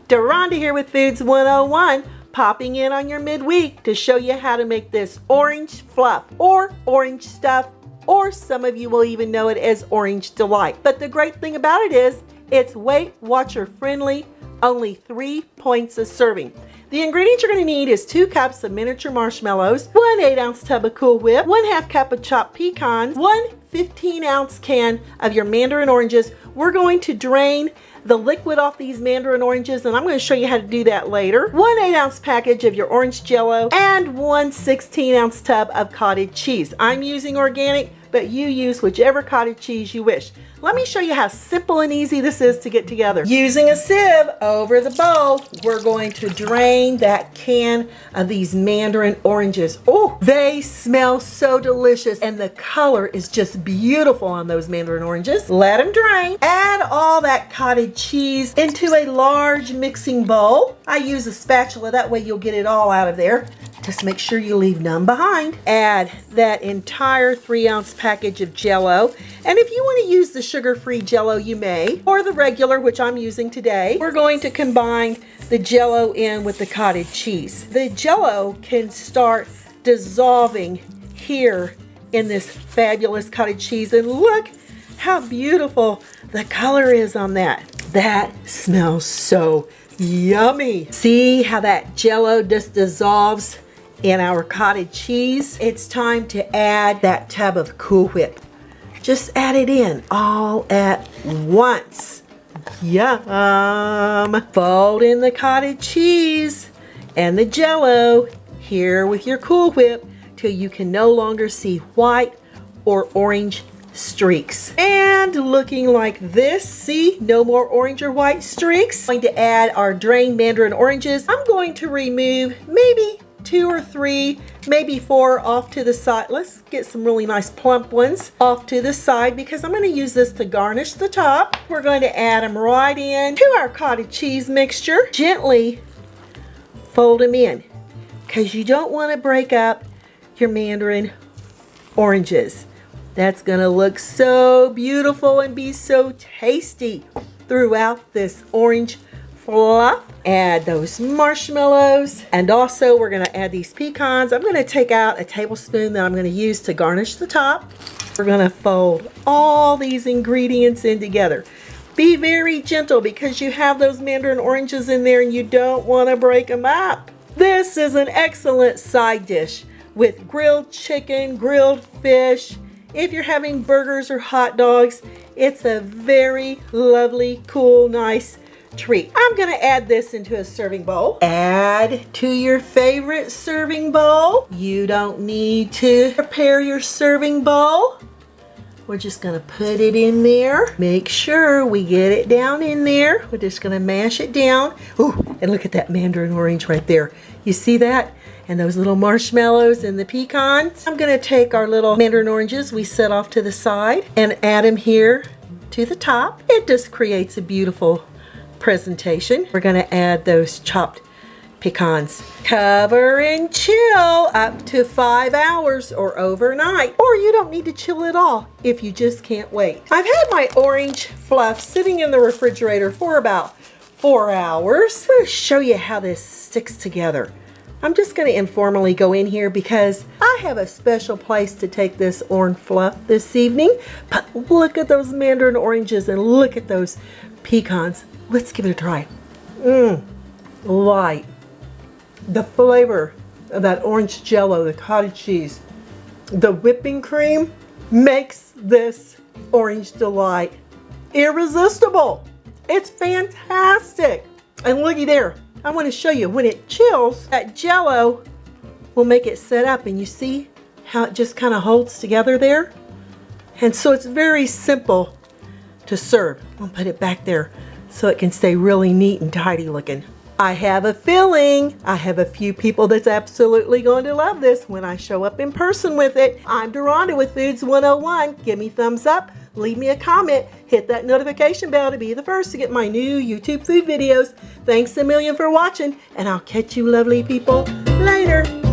Deronda here with Foods 101, popping in on your midweek to show you how to make this orange fluff or orange stuff, or some of you will even know it as orange delight. But the great thing about it is it's Weight Watcher friendly, only 3 points a serving. The ingredients you're going to need is 2 cups of miniature marshmallows, 1 8-ounce tub of Cool Whip, 1/2 cup of chopped pecans, 1 15-ounce can of your mandarin oranges. We're going to drain the liquid off these mandarin oranges, and I'm going to show you how to do that later. 1 8-ounce package of your orange Jell-O and 1 16-ounce tub of cottage cheese. I'm using organic, but you use whichever cottage cheese you wish. Let me show you how simple and easy this is to get together. Using a sieve over the bowl, we're going to drain that can of these mandarin oranges. Oh, they smell so delicious, and the color is just beautiful on those mandarin oranges. Let them drain. Add all that cottage cheese into a large mixing bowl. I use a spatula, that way you'll get it all out of there. Just make sure you leave none behind. Add that entire 3-ounce package of Jell-O. And if you want to use the sugar-free Jell-O, you may, or the regular, which I'm using today. We're going to combine the Jell-O in with the cottage cheese. The Jell-O can start dissolving here in this fabulous cottage cheese. And look how beautiful the color is on that. That smells so yummy. See how that Jell-O just dissolves in our cottage cheese? It's time to add that tub of Cool Whip. Just add it in all at once. Yum! Fold in the cottage cheese and the Jell-O here with your Cool Whip till you can no longer see white or orange streaks. And looking like this, see, no more orange or white streaks. I'm going to add our drained mandarin oranges. I'm going to remove maybe 2 or 3, maybe 4 off to the side. Let's get some really nice plump ones off to the side because I'm going to use this to garnish the top. We're going to add them right in to our cottage cheese mixture. Gently fold them in because you don't want to break up your mandarin oranges. That's going to look so beautiful and be so tasty throughout this orange fluff. Add those marshmallows, and also we're going to add these pecans. I'm going to take out a tablespoon that I'm going to use to garnish the top. We're going to fold all these ingredients in together. Be very gentle because you have those mandarin oranges in there and you don't want to break them up. This is an excellent side dish with grilled chicken, grilled fish. If you're having burgers or hot dogs, it's a very lovely, cool, nice treat. I'm going to add this into a serving bowl. Add to your favorite serving bowl. You don't need to prepare your serving bowl. We're just going to put it in there. Make sure we get it down in there. We're just going to mash it down. Ooh, and look at that mandarin orange right there. You see that? And those little marshmallows and the pecans. I'm going to take our little mandarin oranges we set off to the side and add them here to the top. It just creates a beautiful presentation. We're going to add those chopped pecans. Cover and chill up to 5 hours or overnight. Or you don't need to chill at all if you just can't wait. I've had my orange fluff sitting in the refrigerator for about 4 hours. I'm going to show you how this sticks together. I'm just going to informally go in here because I have a special place to take this orange fluff this evening. But look at those mandarin oranges and look at those pecans. Let's give it a try. Light. The flavor of that orange Jell-O, the cottage cheese, the whipping cream makes this orange delight irresistible. It's fantastic. And looky there. I want to show you when it chills, that Jell-O will make it set up, and you see how it just kind of holds together there? And so it's very simple to serve. I'll put it back there so it can stay really neat and tidy looking. I have a feeling I have a few people that's absolutely going to love this when I show up in person with it. I'm Deronda with Foods 101. Give me thumbs up, leave me a comment, hit that notification bell to be the first to get my new YouTube food videos. Thanks a million for watching, and I'll catch you lovely people later.